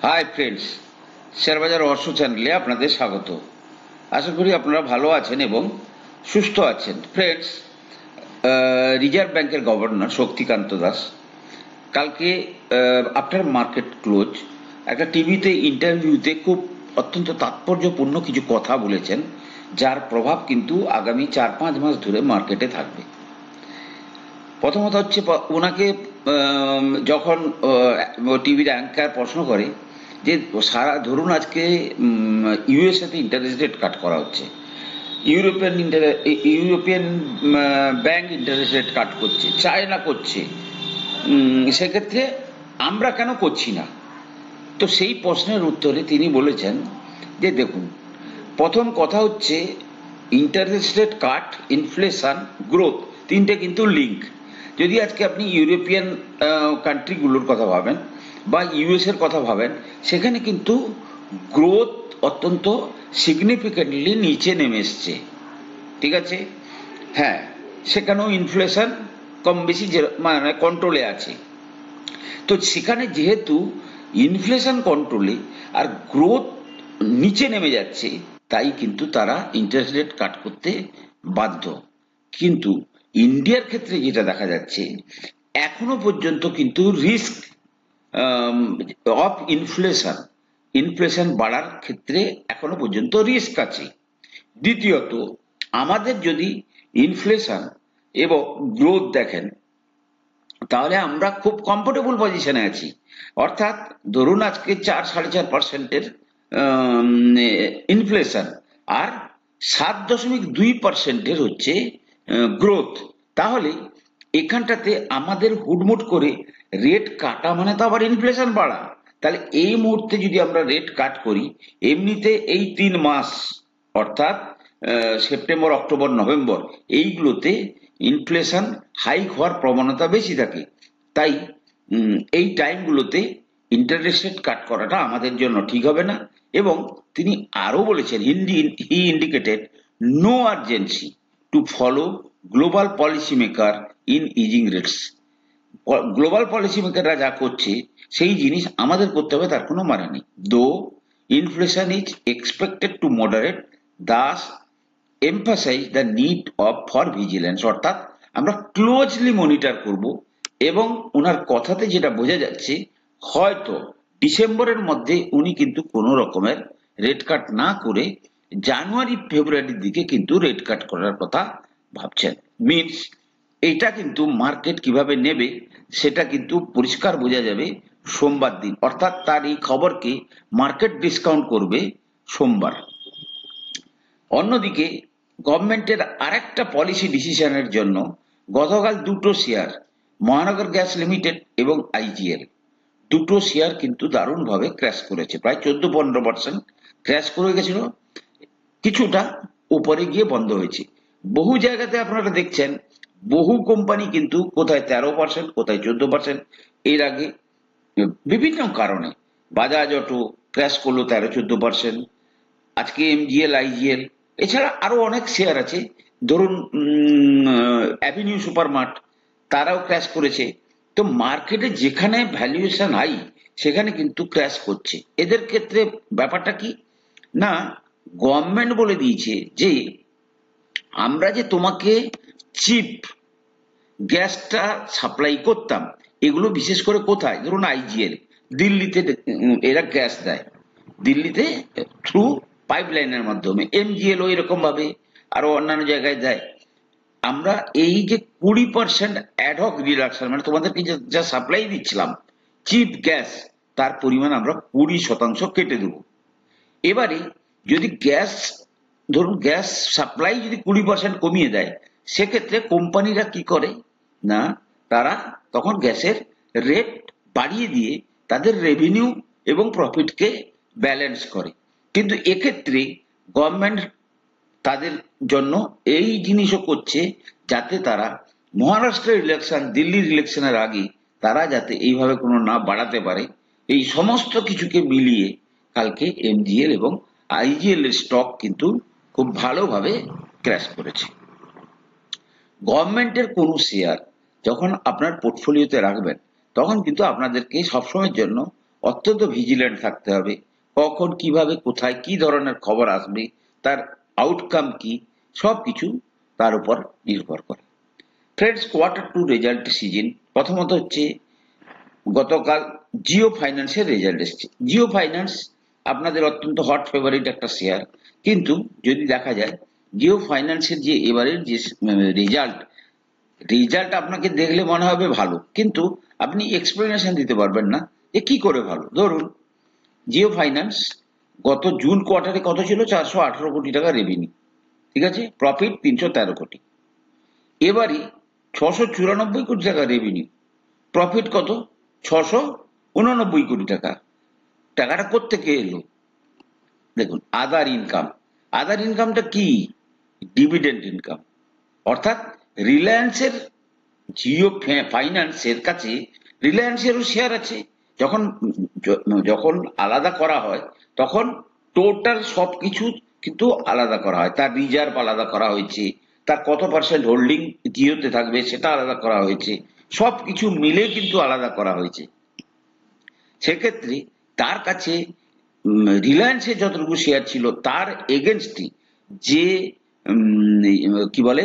Hi friends, share বাজার রহস্য চ্যানেলে আপনাদের স্বাগত। আশা করি আপনারা ভালো আছেন এবং সুস্থ আছেন। ফ্রেন্ডস, রিজার্ভ ব্যাংকের গভর্নর শক্তিকান্ত দাস কালকে আফটার মার্কেট ক্লোজ একটা টিভিতে ইন্টারভিউতে খুব অত্যন্ত তাৎপর্যপূর্ণ কিছু কথা বলেছেন, যার প্রভাব কিন্তু আগামী 4-5 মাস ধরে মার্কেটে থাকবে। প্রথমত হচ্ছে ওনাকে যখন টিভির অ্যাঙ্কার প্রশ্ন করে যে সারা ধরুন আজকে ইউএসএতে ইন্টারেস্ট রেট কাট করা হচ্ছে, ইউরোপিয়ান ব্যাংক ইন্টারেস্ট রেট কাট করছে, চায়না করছে, সেক্ষেত্রে আমরা কেন করছি না? তো সেই প্রশ্নের উত্তরে তিনি বলেছেন যে দেখুন, প্রথম কথা হচ্ছে ইন্টারেস্ট রেট কাট, ইনফ্লেশন, গ্রোথ, তিনটে কিন্তু লিঙ্ক। যদি আজকে আপনি ইউরোপিয়ান কান্ট্রিগুলোর কথা ভাবেন বা ইউএস এর কথা ভাবেন, সেখানে কিন্তু গ্রোথ অত্যন্ত সিগনিফিকেন্টলি নিচে নেমে এসছে, ঠিক আছে? হ্যাঁ, সেখানেও ইনফ্লেশন কম বেশি মানে কন্ট্রোলে আছে। তো সেখানে যেহেতু ইনফ্লেশন কন্ট্রোলে আর গ্রোথ নিচে নেমে যাচ্ছে, তাই কিন্তু তারা ইন্টারেস্ট রেট কাট করতে বাধ্য। কিন্তু ইন্ডিয়ার ক্ষেত্রে যেটা দেখা যাচ্ছে, এখনো পর্যন্ত কিন্তু রিস্ক অফ ইনফ্লেশন বাড়ার ক্ষেত্রে এখনো পর্যন্ত রিস্ক আছে। দ্বিতীয়ত, আমাদের যদি ইনফ্লেশন এবং গ্রোথ দেখেন, তাহলে আমরা খুব কমফোর্টেবল পজিশনে আছি। অর্থাৎ ধরুন আজকে 4-4.5%-এর ইনফ্লেশন আর 7.2%-এর হচ্ছে গ্রোথ। তাহলে এখানটাতে আমাদের হুটমুট করে রেট কাটা মানে তো আবার ইনফ্লেশন বাড়া। তাহলে এই মুহূর্তে যদি আমরা রেট কাট করি, এমনিতে এই 3 মাস অর্থাৎ সেপ্টেম্বর, অক্টোবর, নভেম্বর, এইগুলোতে ইনফ্লেশন হাইক হওয়ার প্রবণতা বেশি থাকে। তাই এই টাইমগুলোতে ইন্টারেস্ট রেট কাট করাটা আমাদের জন্য ঠিক হবে না। এবং তিনি আরো বলেছেন, he indicated no urgency to follow global policy maker in easing rates. Global policy মেকাররা যা করছে সেই জিনিস আমাদের করতে হবে, তার কোনো মানে নেই। Though inflation is expected to moderate, thus emphasize the need of for vigilance. অর্থাৎ আমরা ক্লোজলি মনিটর করব। এবং ওনার কথাতে যেটা বোঝা যাচ্ছে, হয়তো ডিসেম্বরের মধ্যে উনি কিন্তু কোনো রকমের রেট কাট না করে জানুয়ারি ফেব্রুয়ারির দিকে কিন্তু রেট কাট করার কথা ভাবছেন। মিনস এটা কিন্তু মার্কেট কিভাবে নেবে সেটা কিন্তু পরিষ্কার বোঝা যাবে সোমবার দিন। অর্থাৎ তার এই খবরকে মার্কেট ডিসকাউন্ট করবে সোমবার। অন্যদিকে গভর্নমেন্টের আরেকটা পলিসি ডিসিশনের জন্য গতকাল দুটো শেয়ার, মহানগর গ্যাস লিমিটেড এবং আইজিএল, দুটো শেয়ার কিন্তু দারুণভাবে ক্র্যাশ করেছে। প্রায় 14-15% ক্র্যাশ করে গেছিল, কিছুটা উপরে গিয়ে বন্ধ হয়েছে। বহু জায়গাতে আপনারা দেখছেন, বহু কোম্পানি কিন্তু কোথায় 13%, কোথায় 14%। এর আগে বিভিন্ন কারণে বাজাজ অটো ক্র্যাশ করলো 13-14%। আজকে এমজিএল, আইজিএল, এছাড়া আরো অনেক শেয়ার আছে। ধরুন অ্যাভিনিউ সুপারমার্ট, তারাও ক্র্যাশ করেছে। তো মার্কেটে যেখানে ভ্যালুয়েশন হাই, সেখানে কিন্তু ক্র্যাশ করছে। এদের ক্ষেত্রে ব্যাপারটা কি না, গভর্নমেন্ট বলে দিয়েছে যে আমরা যে তোমাকে চিপ গ্যাসটা সাপ্লাই করতাম, এগুলো বিশেষ করে কোথায়, ধরুন আইজিএল, দিল্লিতে এরা গ্যাস দেয়, দিল্লিতে থ্রু পাইপলাইনের মাধ্যমে। এমজিএল ওই রকম ভাবে আরো অন্যান্য জায়গায় দেয়। আমরা এই যে 20% অ্যাডহক রিডাকশন, মানে তোমাদেরকে যা সাপ্লাই দিচ্ছিলাম চিপ গ্যাস, তার পরিমাণ আমরা 20% কেটে দেবো। এবারে যদি গ্যাস, ধরুন গ্যাস সাপ্লাই যদি 20% কমিয়ে দেয়, সেক্ষেত্রে কোম্পানিরা কি করে না, তারা তখন গ্যাসের রেট বাড়িয়ে দিয়ে তাদের রেভিনিউ এবং প্রফিটকে ব্যালেন্স করে। কিন্তু এক্ষেত্রে গভর্নমেন্ট তাদের জন্য এই জিনিসও করছে, যাতে তারা মহারাষ্ট্রের ইলেকশন, দিল্লির ইলেকশনের আগে তারা যাতে এইভাবে কোনো না বাড়াতে পারে। এই সমস্ত কিছুকে মিলিয়ে কালকে এমজিএল এবং আইজিএল এর স্টক কিন্তু খুব ভালোভাবে ক্র্যাশ করেছে। গভর্নমেন্টের কোনো শেয়ার যখন আপনার পোর্টফোলিওতে রাখবেন, তখন কিন্তু আপনাদেরকে সবসময়ের জন্য অত্যন্ত ভিজিল্যান্ট থাকতে হবে। কখন কিভাবে কোথায় কি ধরনের খবর আসবে, তার আউটকাম কি, সবকিছু তার উপর নির্ভর করে। ফ্রেন্ডস, কোয়ার্টার 2 রেজাল্ট সিজন প্রথমত হচ্ছে গতকাল জিও ফাইন্যান্সের রেজাল্ট এসছে। জিও ফাইন্যান্স আপনাদের অত্যন্ত হট ফেভারিট একটা শেয়ার, কিন্তু যদি দেখা যায় জিও ফাইন্যান্সের যে এবারের যে রেজাল্ট, রেজাল্ট আপনাকে দেখলে মনে হবে ভালো, কিন্তু আপনি এক্সপ্লেনেশন দিতে পারবেন না যে কি করে ভালো। ধরুন জিও ফাইন্যান্স গত জুন কোয়ার্টারে কত ছিল, 418 কোটি টাকা রেভিনিউ, ঠিক আছে, প্রফিট 313 কোটি। এবারে 694 কোটি টাকা রেভিনিউ, প্রফিট কত, 689 কোটি টাকা। টাকাটা কোত্থেকে এলো? দেখুন, আদার ইনকাম। আদার ইনকামটা কি? Dividend income. অর্থাৎ রিলায়েন্সের জিও ফাইন্যান্সের কাছে রিলায়েন্সেরও শেয়ার আছে। যখন যখন আলাদা করা হয় তখন টোটাল সবকিছু কিন্তু আলাদা করা হয়। তার রিজার্ভ আলাদা করা হয়েছে, তার কত পার্সেন্ট হোল্ডিং জিওতে থাকবে সেটা আলাদা করা হয়েছে, সবকিছু মিলে কিন্তু আলাদা করা হয়েছে। সেক্ষেত্রে তার কাছে রিলায়েন্সের যতটুকু শেয়ার ছিল তার এগেনস্টে যে কি বলে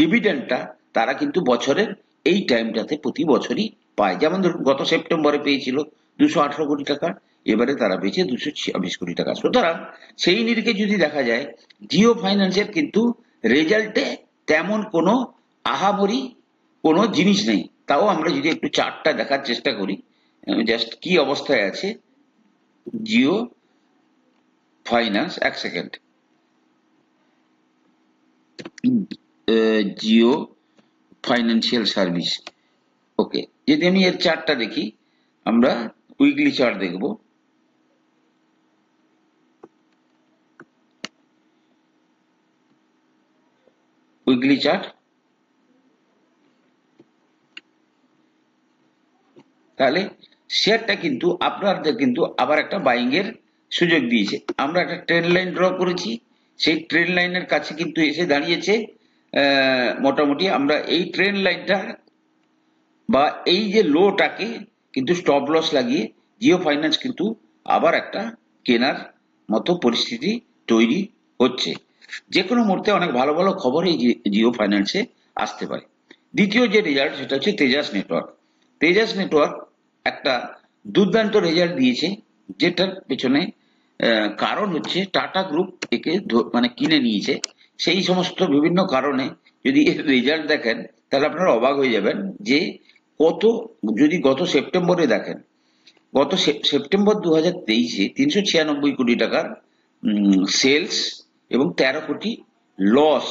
ডিভিডেন্ডটা তারা কিন্তু বছরের এই টাইমটাতে প্রতি বছরই পায়। যেমন ধরুন গত সেপ্টেম্বরে পেয়েছিল 218 কোটি টাকা, এবারে তারা পেয়েছে 226 কোটি টাকা। সুতরাং সেই নিরিখে যদি দেখা যায় জিও ফাইন্যান্সের কিন্তু রেজাল্টে তেমন কোনো আহামরি কোনো জিনিস নেই। তাও আমরা যদি একটু চার্টটা দেখার চেষ্টা করি, জাস্ট কি অবস্থায় আছে জিও ফাইন্যান্স, এক সেকেন্ড, জিও ফাইন্যান্সিয়াল সার্ভিস। ওকে, যদি আমি এর চার্টটা দেখি, আমরা উইকলি চার্ট দেখব। উইকলি চার্ট, তাহলে শেয়ারটা কিন্তু আপনাদের কিন্তু আবার একটা বাইং এর সুযোগ দিয়েছে। আমরা একটা ট্রেন্ড লাইন ড্র করেছি, সেই ট্রেন্ড লাইনের কাছে কিন্তু এসে দাঁড়িয়েছে। মোটামুটি আমরা এই ট্রেন্ড লাইনটা বা এই যে লোটাকে কিন্তু স্টপ লস লাগিয়ে জিও ফাইন্যান্স কিন্তু আবার একটা কেনার মতো পরিস্থিতি তৈরি হচ্ছে। যে কোনো মুহূর্তে অনেক ভালো ভালো খবর এই জিও ফাইন্যান্সে আসতে পারে। দ্বিতীয় যে রেজাল্ট সেটা হচ্ছে তেজাস নেটওয়ার্ক। তেজাস নেটওয়ার্ক একটা দুর্দান্ত রেজাল্ট দিয়েছে, যেটার পেছনে কারণ হচ্ছে টাটা গ্রুপ একে মানে কিনে নিয়েছে। সেই সমস্ত বিভিন্ন কারণে যদি এর রেজাল্ট দেখেন তাহলে আপনারা অবাক হয়ে যাবেন যে কত, যদি গত সেপ্টেম্বরে দেখেন, গত সেপ্টেম্বর 2023-এ 396 কোটি টাকার সেলস এবং 13 কোটি লস।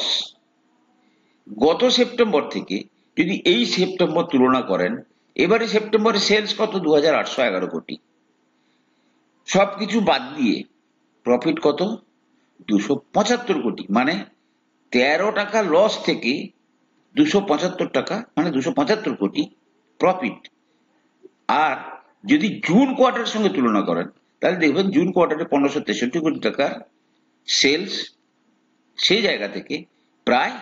গত সেপ্টেম্বর থেকে যদি এই সেপ্টেম্বর তুলনা করেন, এবারে সেপ্টেম্বরে সেলস কত, 2811 কোটি। সবকিছু বাদ দিয়ে প্রফিট কত, 275 কোটি। মানে 13 টাকা লস থেকে 275 টাকা, মানে 275 কোটি প্রফিট। আর যদি জুন কোয়ার্টারের সঙ্গে তুলনা করেন তাহলে দেখবেন জুন কোয়ার্টারে 1563 কোটি টাকার সেলস, সেই জায়গা থেকে প্রায়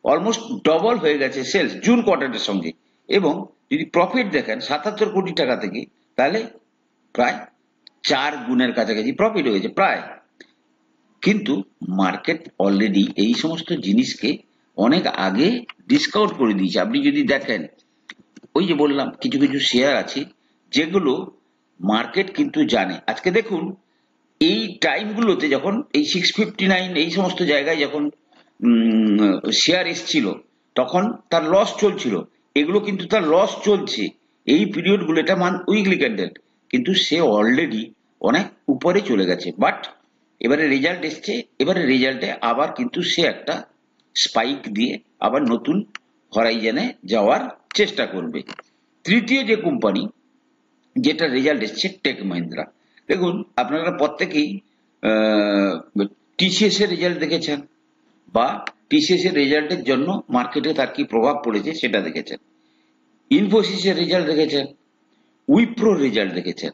অলমোস্ট ডবল হয়ে গেছে সেলস জুন কোয়ার্টারের সঙ্গে। এবং যদি প্রফিট দেখেন 77 কোটি টাকা থেকে, তাহলে প্রায় 4 গুণের কাছাকাছি প্রফিট হয়েছে প্রায়। কিন্তু মার্কেট অলরেডি এই সমস্ত জিনিসকে অনেক আগে ডিসকাউন্ট করে দিয়েছে। আপনি যদি দেখেন, ওই যে বললাম কিছু কিছু শেয়ার আছে যেগুলো মার্কেট কিন্তু জানে। আজকে দেখুন এই টাইমগুলোতে যখন এই 659 এই সমস্ত জায়গায় যখন শেয়ার এসছিল তখন তার লস চলছিল, এগুলো কিন্তু তার লস চলছে এই পিরিয়ডগুলো, এটা উইকলি ক্যান্ডেল, কিন্তু সে অলরেডি অনেক উপরে চলে গেছে। বাট এবারে রেজাল্ট এসছে, এবারে রেজাল্টে আবার কিন্তু সে একটা স্পাইক দিয়ে আবার নতুন হরাইজনে যাওয়ার চেষ্টা করবে। তৃতীয় যে কোম্পানি যেটা রেজাল্ট এসছে টেক মহিন্দ্রা। দেখুন আপনারা প্রত্যেকেই টিসিএস এর রেজাল্ট দেখেছেন, বা টিসিএস এর রেজাল্টের জন্য মার্কেটে তার কি প্রভাব পড়েছে সেটা দেখেছেন। ইনফোসিস এর রেজাল্ট দেখেছেন, উইপ্রো রেজাল্ট দেখেছেন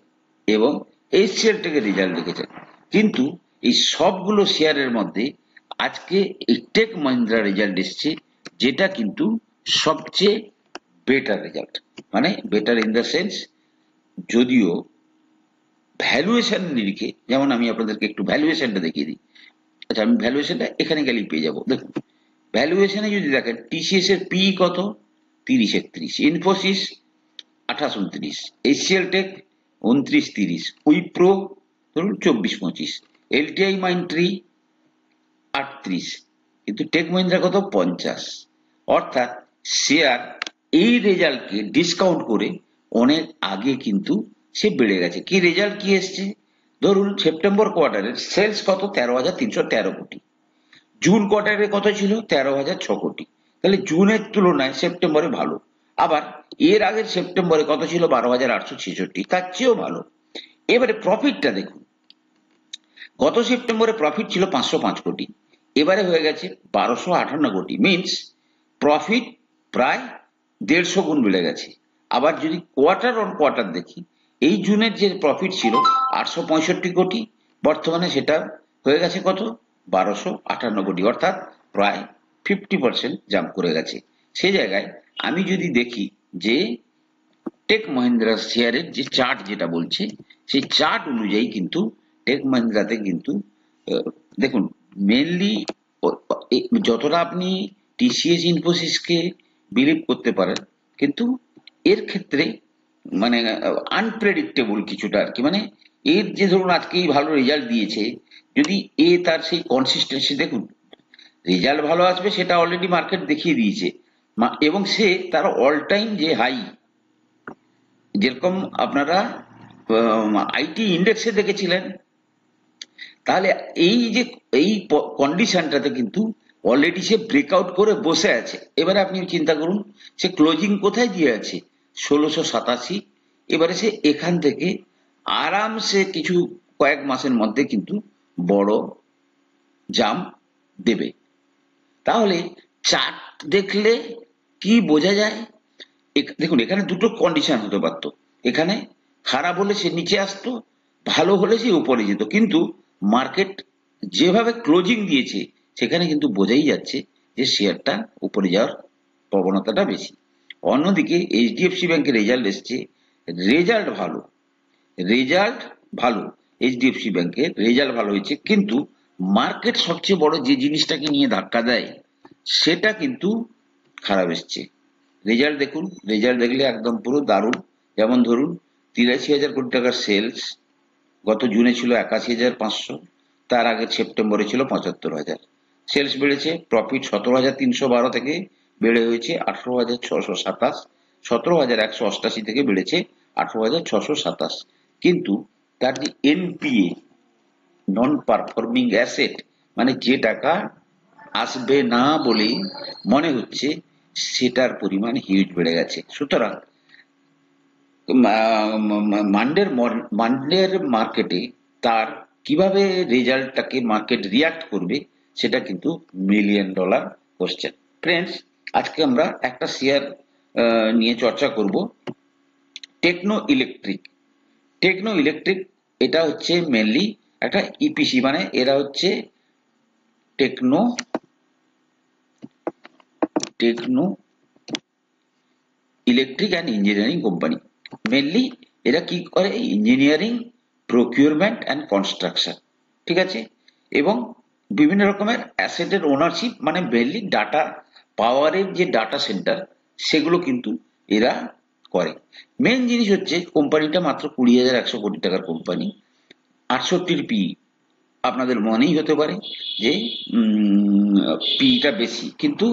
এবং এইচসিএল টেকের রেজাল্ট দেখেছেন। কিন্তু এই সবগুলো শেয়ারের মধ্যে আজকে এই টেক মহিন্দ্রা রেজাল্ট এসছে, যেটা কিন্তু সবচেয়ে বেটার রেজাল্ট। মানে বেটার ইন দ্য সেন্স, যদিও ভ্যালুয়েশন নিরিখে, যেমন আমি আপনাদেরকে একটু ভ্যালুয়েশনটা দেখিয়ে দিই। আচ্ছা, আমি ভ্যালুয়েশনটা এখানে গেলেই পেয়ে যাবো। দেখুন, ভ্যালুয়েশনে যদি দেখেন, টিসিএস এর পি কত, 30-31, ইনফোসিস 28-29, এইচসিএল টেক 29-30, উইপ্রো ধরুন 24-25, এলটিআই মাইন্ডট্রি 38, কিন্তু টেক মহিন্দ্রা কত, 50। অর্থাৎ শেয়ার এই রেজাল্টকে ডিসকাউন্ট করে অনেক আগে কিন্তু সে বেড়ে গেছে। কি রেজাল্ট কি এসছে, ধরুন সেপ্টেম্বর কোয়ার্টারের সেলস কত, 13,313 কোটি, জুন কোয়ার্টারে কত ছিল, 13,006 কোটি। তাহলে জুনের তুলনায় সেপ্টেম্বরে ভালো। আবার এর আগের সেপ্টেম্বরে কত ছিল, 12,866, তার চেয়েও ভালো। এবারে প্রফিটটা দেখুন, গত সেপ্টেম্বরে প্রফিট ছিল 505 কোটি, এবারে হয়ে গেছে 1258 কোটি, মিনস প্রফিট প্রায় 150 গুণ বেড়ে গেছে। আবার যদি কোয়ার্টার অন কোয়ার্টার দেখি, এই জুনের যে প্রফিট ছিল 865 কোটি, বর্তমানে সেটা হয়ে গেছে কত, 1258 কোটি, অর্থাৎ প্রায় 50% জাম্প করে গেছে। সে জায়গায় আমি যদি দেখি যে টেক মহিন্দ্রা শেয়ারের যে চার্ট যেটা বলছে, সেই চার্ট অনুযায়ী কিন্তু টেক মহিন্দ্রাতে কিন্তু দেখুন মেনলি যতটা আপনি টিসিএস ইনফোসিসকে বিলিভ করতে পারেন, কিন্তু এর ক্ষেত্রে মানে আনপ্রেডিক্টেবল কিছুটা আর কি। মানে এর যে ধরুন আজকেই ভালো রেজাল্ট দিয়েছে, যদি তার সেই কনসিস্টেন্সি দেখুন, রেজাল্ট ভালো আসবে সেটা অলরেডি মার্কেট দেখিয়ে দিয়েছে, এবং সে তার অল টাইম যে হাই, যেরকম আপনারা আইটি ইন্ডেক্সে দেখেছিলেন, তাহলে এই যে এই কন্ডিশনটাতে কিন্তু অলরেডি সে ব্রেকআউট করে বসে আছে। এবারে আপনি চিন্তা করুন সে ক্লোজিং কোথায় দিয়ে আছে, 1687। এবারে সে এখান থেকে আরামসে কিছু কয়েক মাসের মধ্যে কিন্তু বড় জাম্প দেবে। তাহলে চার্ট দেখলে কি বোঝা যায়, দেখুন এখানে দুটো কন্ডিশন হতে পারতো, এখানে খারাপ হলে সে নিচে আসতো, ভালো হলে সে উপরে যেত, কিন্তু মার্কেট যেভাবে ক্লোজিং দিয়েছে সেখানে কিন্তু বোঝাই যাচ্ছে যে শেয়ারটা উপরে যাওয়ার প্রবণতাটা বেশি। অন্যদিকে এইচডিএফসি ব্যাংকের রেজাল্ট এসছে, রেজাল্ট ভালো, রেজাল্ট ভালো, এইচডিএফসি ব্যাংকের রেজাল্ট ভালো হয়েছে, কিন্তু মার্কেট সবচেয়ে বড় যে জিনিসটাকে নিয়ে ধাক্কা দেয় সেটা কিন্তু খারাপ এসছে। রেজাল্ট দেখুন, রেজাল্ট দেখলে একদম পুরো দারুণ। যেমন ধরুন 83,000 কোটি টাকার সেলস, গত জুনে ছিল 81,500, তার আগের সেপ্টেম্বরে ছিল 75,000। সেলস বেড়েছে, প্রফিট 17,312 থেকে বেড়ে হয়েছে 18,627, 17,188 থেকে বেড়েছে 18,627। কিন্তু তার যে এনপিএ, নন পারফর্মিং অ্যাসেট, মানে যে টাকা আসবে না বলে মনে হচ্ছে, সেটার পরিমাণ হিউজ বেড়ে গেছে। সুতরাং মান্ডের মার্কেটে তার কিভাবে রেজাল্টটাকে মার্কেট রিয়াক্ট করবে সেটা কিন্তু $1,000,000 কোশ্চেন। ফ্রেন্ডস, আজকে আমরা একটা শেয়ার নিয়ে চর্চা করব, টেকনো ইলেকট্রিক। টেকনো ইলেকট্রিক এটা হচ্ছে মেনলি একটা ইপিসি, মানে এরা হচ্ছে techno electric and engineering company. Mainly এরা কি করে, ইঞ্জিনিয়ারিং, প্রকিউরমেন্ট অ্যান্ড কনস্ট্রাকশন, ঠিক আছে, এবং বিভিন্ন রকমের অ্যাসেটের ওনারশিপ, মানে মেনলি ডাটা পাওয়ারের যে ডাটা সেন্টার সেগুলো কিন্তু এরা করে। মেন জিনিস হচ্ছে কোম্পানিটা মাত্র 20,100 কোটি টাকার কোম্পানি, 68 পি। আপনাদের মনেই হতে পারে যে পিটা বেশি, কিন্তু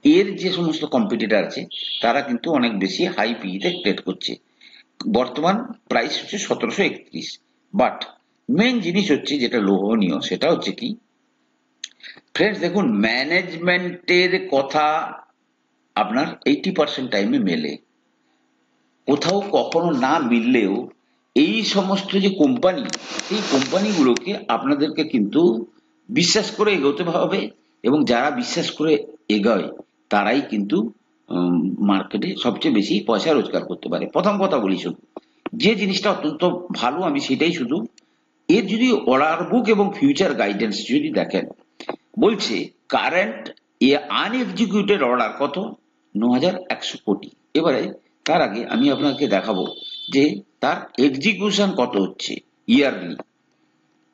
এর যে সমস্ত কম্পিটিটর আছে তারা কিন্তু অনেক বেশি হাই পিতে ট্রেড করছে। বর্তমান প্রাইস হচ্ছে 1731। বাট মেন জিনিস হচ্ছে যেটা লোভনীয়, সেটা হচ্ছে কি ফ্রেন্ডস, দেখুন ম্যানেজমেন্টের কথা আপনার 80% টাইমে মেলে, কোথাও কখনো না মিললেও এই সমস্ত যে কোম্পানি, এই কোম্পানিগুলোকে আপনাদেরকে কিন্তু বিশ্বাস করে এগোতে হবে, এবং যারা বিশ্বাস করে এগোয় তারাই কিন্তু মার্কেটে সবচেয়ে বেশি পয়সা রোজগার করতে পারে। প্রথম কথা বলি, শুধু যে জিনিসটা অত্যন্ত ভালো আমি সেটাই শুধু, এর যদি অর্ডার বুক এবং ফিউচার গাইডেন্স যদি দেখেন, বলছে কারেন্ট আনএক্সিকিউটেড অর্ডার কত, 9,100 কোটি। এবারে তার আগে আমি আপনাকে দেখাবো যে তার এক্সিকিউশন কত হচ্ছে। ইয়ারলি।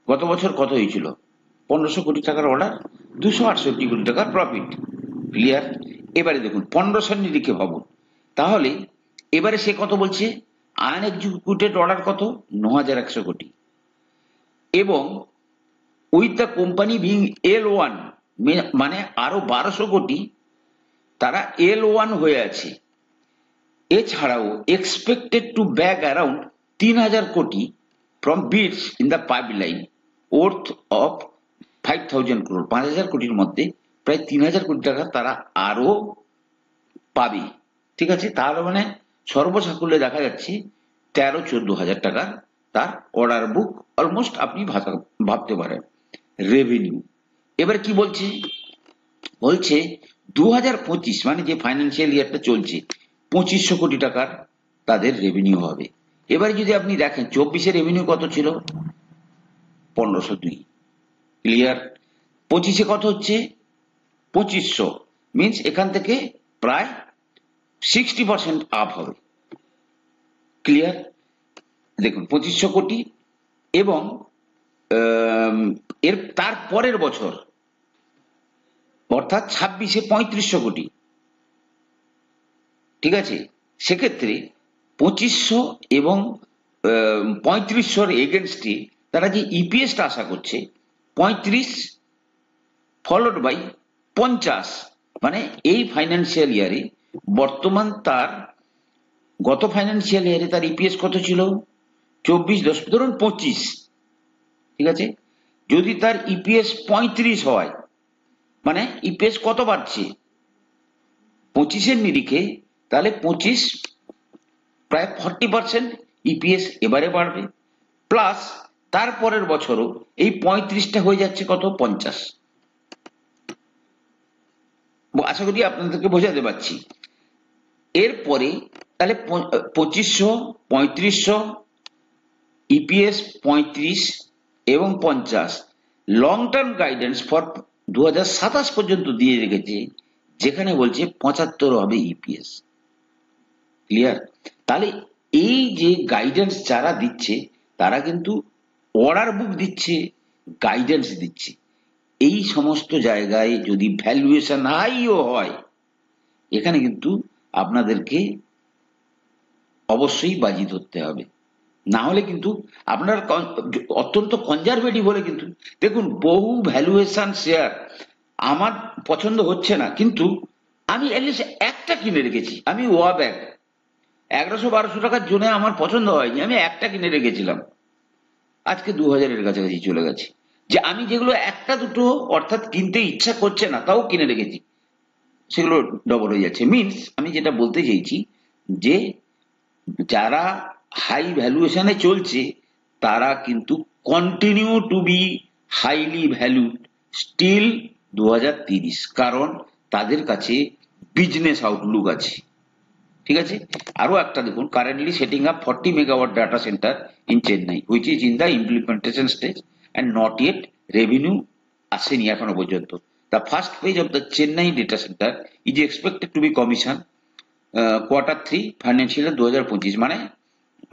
গত বছর কত হয়েছিল? 1500 কোটি টাকার অর্ডার, 268 কোটি টাকার প্রফিট। ক্লিয়ার? এবারে দেখুন 1500 নিরিখে ভাবুন। তাহলে এবারে সে কত বলছে? আনএক্সিকিউটেড অর্ডার কত? 9100 কোটি। এবং with the company being L1, মানে আরো 1200 কোটি তারা L1 হয়ে আছে। এছাড়াও এক্সপেক্টেড টু ব্যাগ অ্যারাউন্ড 3000 কোটি from beads in the pipeline worth of 5000 crore। 5000 কোটির মধ্যে প্রায় 3000 কোটি টাকা তারা আরো পাবে। ঠিক আছে, তাহলে মানে সর্বসাকুল্যে দেখা যাচ্ছে 13-14 হাজার টাকার তার অর্ডার বুক অলমোস্ট আপনি ভাবতে পারেন। রেভিনিউ এবার কি বলছে? বলছে 2025 মানে যে ফাইন্যান্সিয়াল ইয়ারটা চলছে 2500 কোটি টাকার তাদের রেভিনিউ হবে। এবার যদি আপনি দেখেন 24-এর রেভিনিউ কত ছিল? 1502। ক্লিয়ার? 25-এ কত হচ্ছে? 2500, মিনস এখান থেকে প্রায় 60% আপ হবে। ক্লিয়ার? দেখুন 2500 কোটি এবং এর তার পরের বছর অর্থাৎ 26-এ 3500 কোটি। ঠিক আছে, সেক্ষেত্রে 2500 এবং 3500-র এগেনস্টে তারা যে ইপিএসটা আশা করছে 35 ফলোড বাই 50, মানে এই ফাইন্যান্সিয়াল ইয়ারে বর্তমান তার গত ফাইন্যান্সিয়াল ইয়ারে তার ইপিএস কত ছিল? 24, ধরুন 25। ঠিক আছে, যদি তার ইপিএস 35 হয় মানে ইপিএস কত বাড়ছে 25-এর নিরিখে? তাহলে 25 প্রায় 40% ইপিএস এবারে বাড়বে, প্লাস তারপরের বছরও এই 35টা হয়ে যাচ্ছে কত? 50। আশা করি আপনাদেরকে বোঝাতে পারছি। এরপরে তাহলে 2500, 3500, ইপিএস 35 এবং 50 লং টার্ম গাইডেন্স ফর 2027 পর্যন্ত দিয়ে রেখেছে, যেখানে বলছে 75 হবে ইপিএস। ক্লিয়ার? তাহলে এই যে গাইডেন্স যারা দিচ্ছে তারা কিন্তু অর্ডার বুক দিচ্ছে, গাইডেন্স দিচ্ছে। এই সমস্ত জায়গায় যদি ভ্যালুয়েশন হাইও হয়, এখানে কিন্তু আপনাদেরকে অবশ্যই বাজি ধরতে হবে, না হলে কিন্তু আপনার অত্যন্ত কনজারভেটিভ হলে কিন্তু দেখুন বহু ভ্যালুয়েশন শেয়ার আমার পছন্দ হচ্ছে না, কিন্তু আমি অ্যাটলিস্ট একটা কিনে রেখেছি। আমি ওয়া ব্যাগ 1100-1200 টাকার জন্য আমার পছন্দ হয়নি, আমি একটা কিনে রেখেছিলাম, আজকে 2000-এর কাছাকাছি চলে গেছে। যে আমি যেগুলো একটা দুটো অর্থাৎ কিনতে ইচ্ছা করছে না তাও কিনে রেখেছি, সেগুলো ডবল হয়ে যাচ্ছে। মিনস আমি যেটা বলতে চাইছি যে যারা হাই ভ্যালুয়েশনে চলছে তারা কিন্তু continue to be highly valued still 2030, কারণ তাদের কাছে বিজনেস আউটলুক আছে। ঠিক আছে, আরো একটা দেখুন, currently setting up 40 megawatt data center in Chennai which is in the implementation stage and not yet revenue আসেনি এখনো পর্যন্ত। The first page of the Chennai data center is expected to be commission Q3 financial 2025, মানে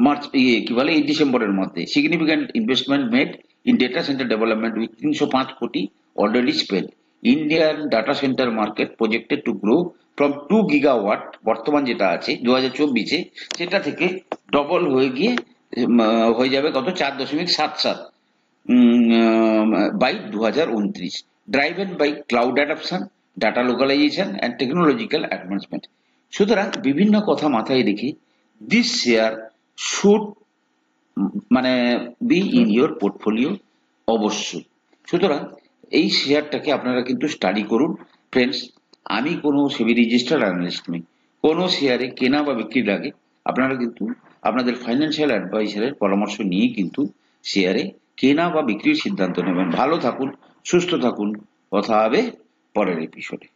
March কি বলে এই ডিসেম্বরের মধ্যে। Significant investment made in data center development with 305 কোটি already spend. Indian data center market projected to grow from 2 gigawatt, বর্তমান যেটা আছে 2024-এ সেটা থেকে ডবল হয়ে গিয়ে হয়ে যাবে কত? 4.77 by 2029, driven by cloud adoption, data localization and technological advancement. সুতরাং বিভিন্ন কথা মাথায় রেখে দিস শেয়ার শুড মানে বি ইন ইয়োর পোর্টফোলিও অবশ্যই। সুতরাং এই শেয়ারটাকে আপনারা কিন্তু স্টাডি করুন ফ্রেন্ডস। আমি কোনো সেবি রেজিস্টার্ড অ্যানালিস্ট নই। কোনো শেয়ারে কেনা বা বিক্রির আগে আপনারা কিন্তু আপনাদের ফাইন্যান্সিয়াল অ্যাডভাইজারের পরামর্শ নিয়ে কিন্তু শেয়ারে কেনা বা বিক্রির সিদ্ধান্ত নেবেন। ভালো থাকুন, সুস্থ থাকুন, কথা হবে পরের এপিসোডে।